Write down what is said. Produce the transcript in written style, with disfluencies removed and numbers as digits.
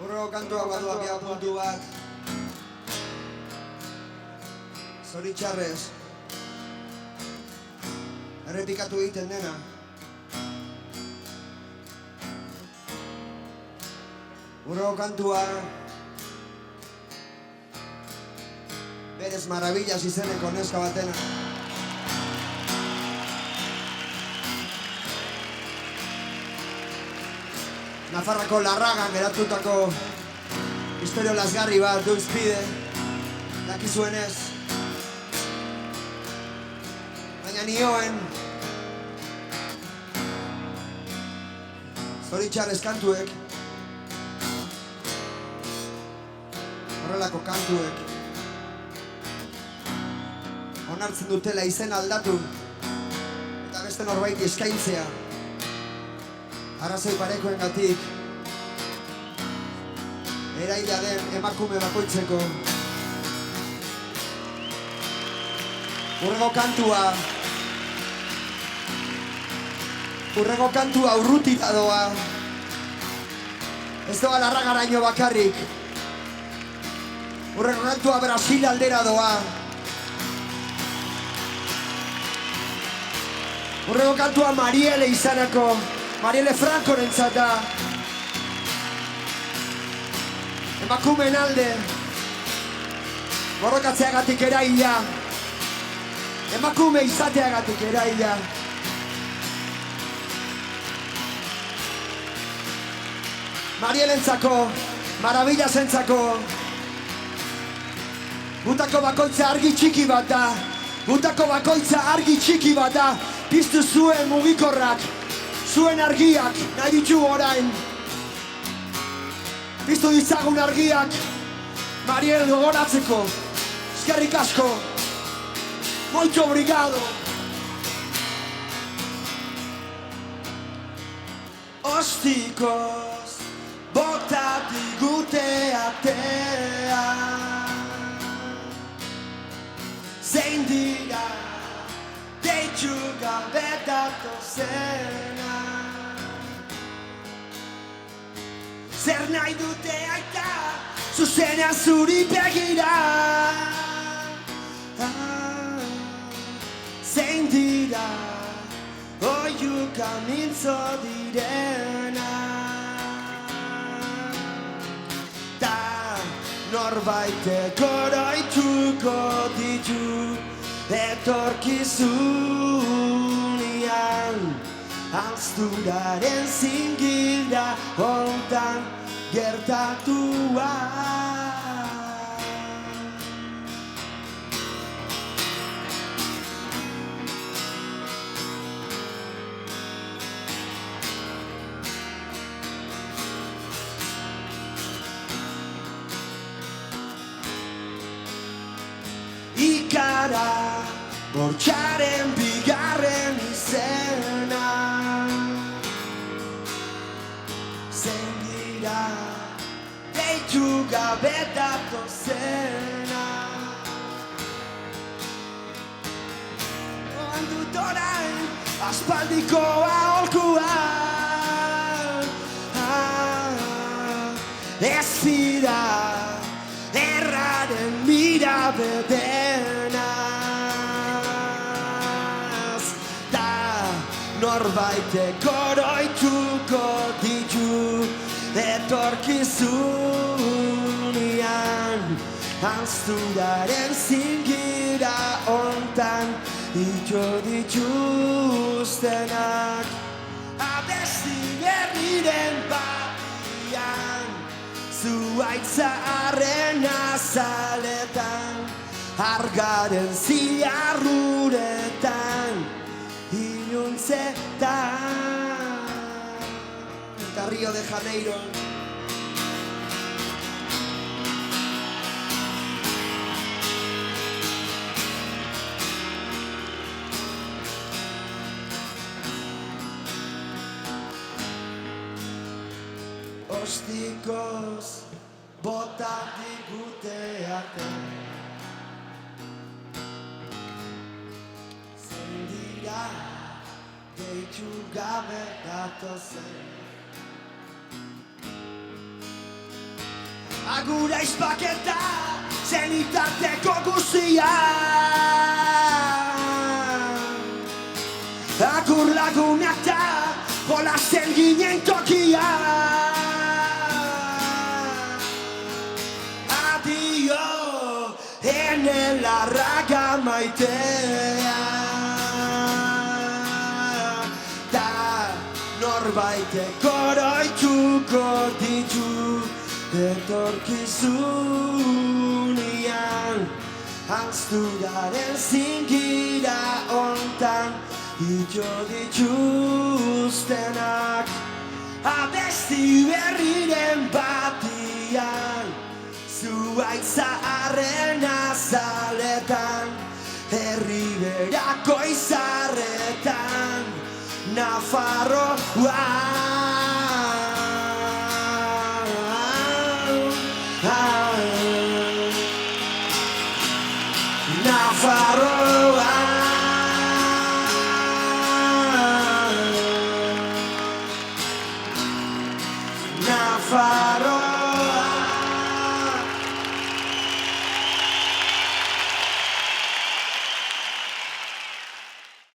Urrego kantua badu abia puntu bat. Zoritxarrez errepikatu egiten dena. Urrego kantua berez maravillas izeneko neska batena. Nafarrako Larragan geratutako istorio lasgarri bat du izpide, dakizuenez. Baina nioen zoritxarrez kantuek, horrelako kantuek, onartzen dutela izen aldatu eta beste norbaiti eskaintzea. Arrazoi parekoengatik eraila den emakume bakoitzeko. Urrego kantua urrutita doa. Ez doa Larragaraino bakarrik. Urrego kantua Brasil aldera doa. Urrego kantua Mariele izanako, Mariele Francorentzat da. Emakumeen alde borrokatzeagatik eraila, emakume izateagatik eraila. Marielentzako, marabillasentzako, gutako bakoitza argi txiki bat da, gutako bakoitza argi txiki bat da. Piztu zuen mugikorrak, zuen argiak nahi ditugu orain. Piztu ditzagun argiak Mariel gogoratzeko. Eskerrik asko. Muito obrigado. Ostikoz bota digute atea. Zein dira deitu gabe datozena. Zer nahi dute aita, zuzenean zuri begira. Zein dira, oiuka mintzo direna. Ta norbaitek oroituko ditu etorkizunian. Alzturaren zingilda hontan gertatua. Ikara bortxaren bigarren izena. Deitu gabe datozena. Oan dut orain aspaldiko aholkua. Ez dira erraren mirabe denaz. Da norbaitek oroituko ditu etorkizunian. Alzturaren zingira hontan ito dituztenak. Abesti berriren batian, zuaitza arren azaletan, argaren zilarruretan, iluntzetan. Eta Rio de Janeiro. Ostikoz bota digute ate. Zein dira deitu gabe datozen. Agura izpaketa zenitateko guztia. Agur lagunak da jolasten ginen tokia. Adio ene larraga maitea. Da norbaitek oroituko ditu etorkizunean. Anzturaren zingira ontan ito dituztenak. Abesti berriren batian, zuaitz zaharren azaletan, herriberako izarretan, Nafarroa. Nafarroa. Nafarroa.